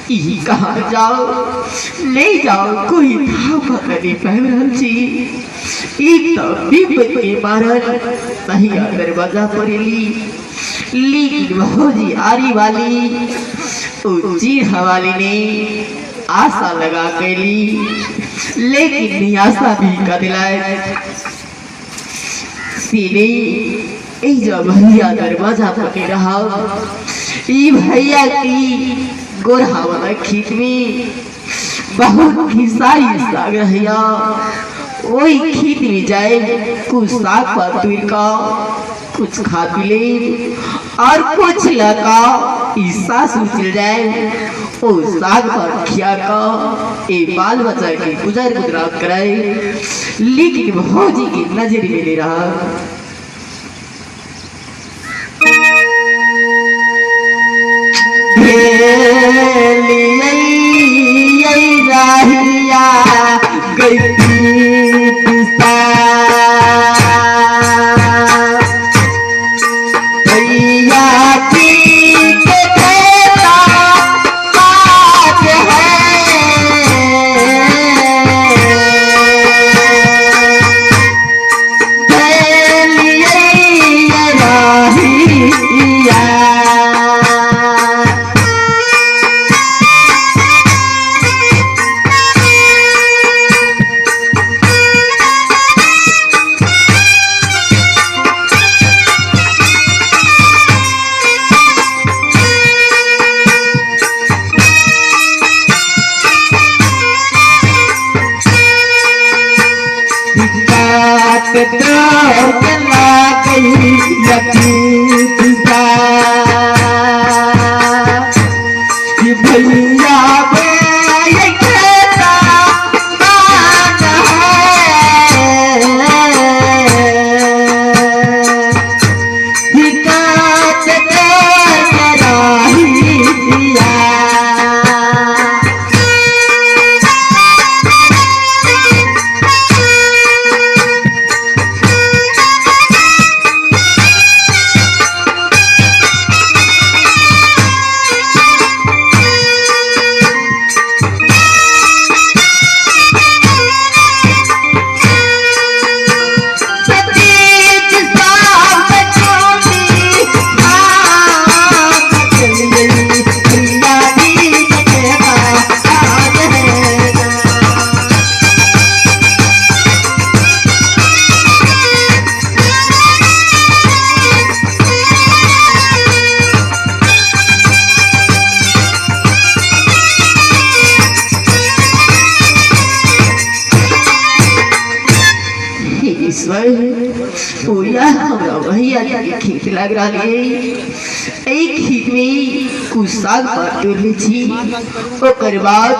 कहाँ जाओ ले जाओ कोई था पकड़ी पहरल जी एक तो विपत के मारल नहीं दरवाजा पर लेकिन भौजी आरी वाली ऊंची हवाली ने आशा लगा के ली लेकिन निराशा भी कर दिलाए सीने जब भैया दरवाजा पर रहा भैया की गोरहा वाला खेत में बहुत खिसाई साग रहिया वही खेत में जाए कुछ साग पर तुर का कुछ खा पी ले और कुछ लगा ईसा सुचल जाए ओ साग पर खिया का ए बाल बच्चा के गुजर गुजरात कराए लेकिन भौजी की नजर में ले रहा भैया खेत लग रहा है एक खेत में कुछ साग पर तोड़ छी ओकर बाद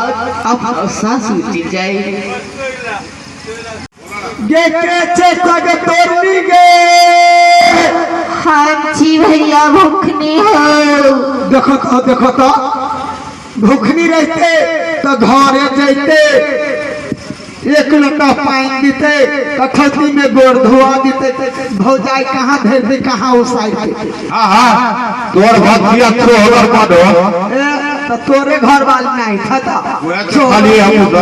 अब सासू चल जाए के साग तोड़नी गे हाँ जी भैया भूखनी हो देखो तो भूखनी रहते तो घरे जैते एक लोटा पानी दीते कठौती में गोड़ धोआ दीते भौजाई कहाँ भेज दे कहाँ उसाई तोर भतिया छोहर का दो तो तोरे घर वाली नहीं खाता खाली हम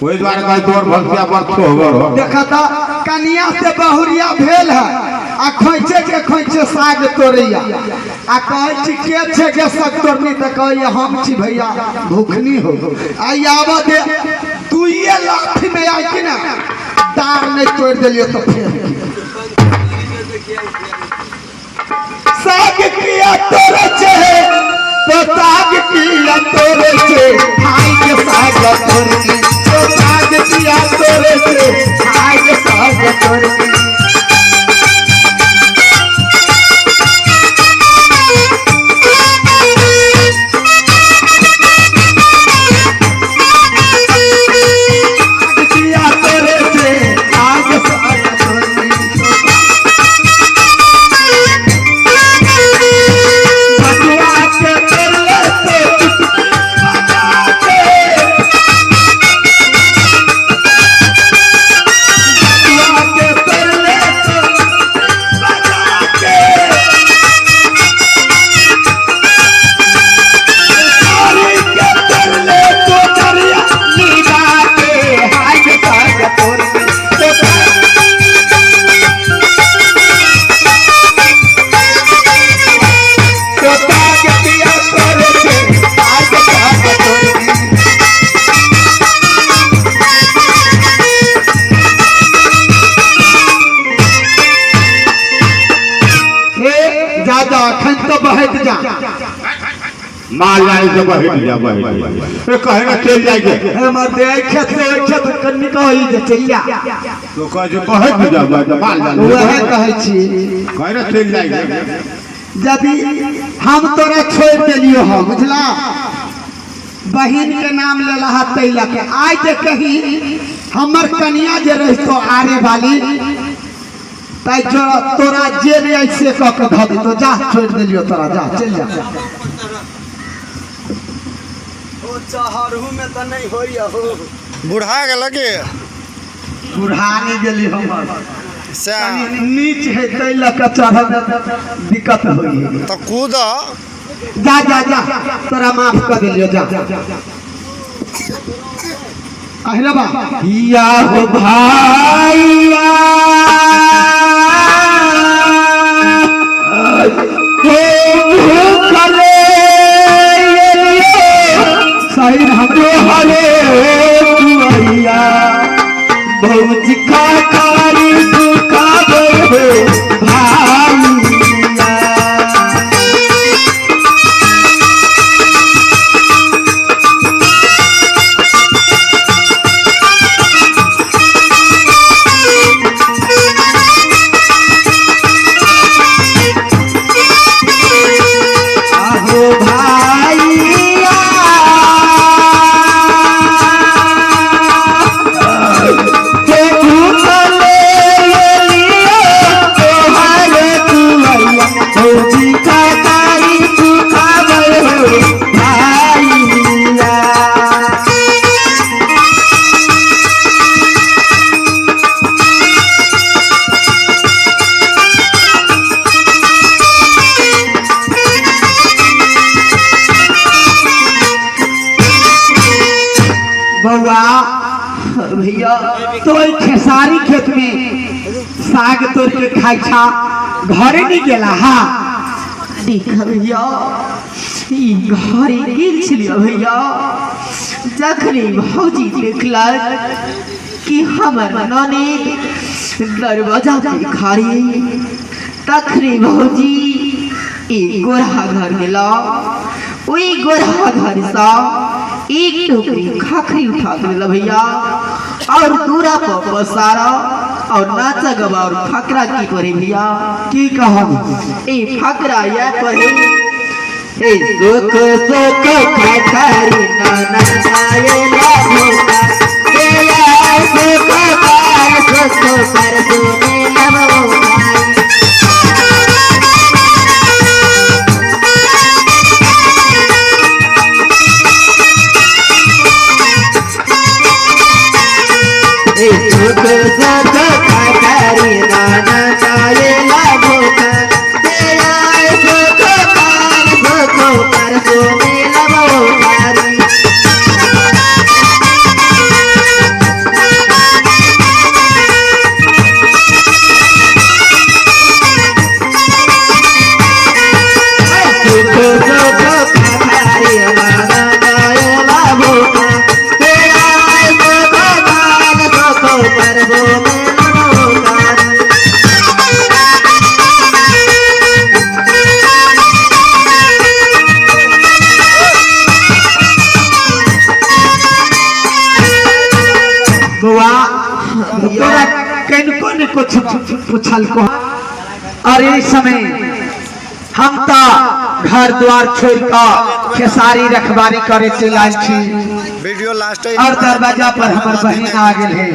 वही द्वारा का तोर भतिया पर छोहर देखा तो कनिया से बहुरिया भेल है आ खोइचे के खोइचे साग तोड़ैया आ कहै छी के छे के साग तोड़नी त कहै हम छी भैया भूखनी हो आई आवा दे तू ये लाठी में आई कि ना तार नहीं तोड़ देलियो तो फिर साग किया तोरे छे तो साग किया तोरे छे खाई के साग तोड़नी तो साग किया तोरे छे खाई के साग तोड़नी हट जा माल जाने से बहिट जा ए कहे ना चल जाएंगे हम देखे से खेत कन्नी कहि जे चल जा तो कहे जो बहिट जा माल जाने वह कहै छी कहे ना चल जाएंगे यदि हम तोरा छोड़ देलियो हो बुझला बहिन के नाम ले रहा तैलक आज जे कही हमर कनिया जे रहितो आरे वाली ताई जो तोरा जे रे ऐसे क के ध दे तो जा छोड़ देलियो तोरा जा चल जा ओ चहरहू में त नहीं होई हो बुढ़ा के लगे बुढ़ा नहीं गेली हमर से नीच है तैलक चढ़ में दिक्कत होई तो कूद जा जा जा तोरा माफ कर दिलियो जा अहिला बा या हो भाईया करे सही हमरे हरे भैया बहुत खा कारी सुखा भाईया भैया तो खेसारी खेत में साग तोड़ के खाई छा घरे नहीं गेला हा देखा भैया ई घरे गेल छलिया भैया जखनी भौजी देखलक कि हमर ननद दरवाजा पे खड़ी तखनी भौजी ई गोरहा घर गेला ओई गोरहा घर सा एक टोकरी खाखरी उठा के भैया और दूरा पर पसारा और नाचा गवा और फकरा की करे भैया की कहब ए फकरा या करे ए सुख सुख खाखरी नाना आए लागोगा तेरा सुख पार सुख पर सुने लबोगा कुछ पूछल को अरे समय हम तो घर द्वार छोड़ कर खेसारी रखवारी करे चल छी वीडियो लास्ट और दरवाजा पर हमार बहन आ गए है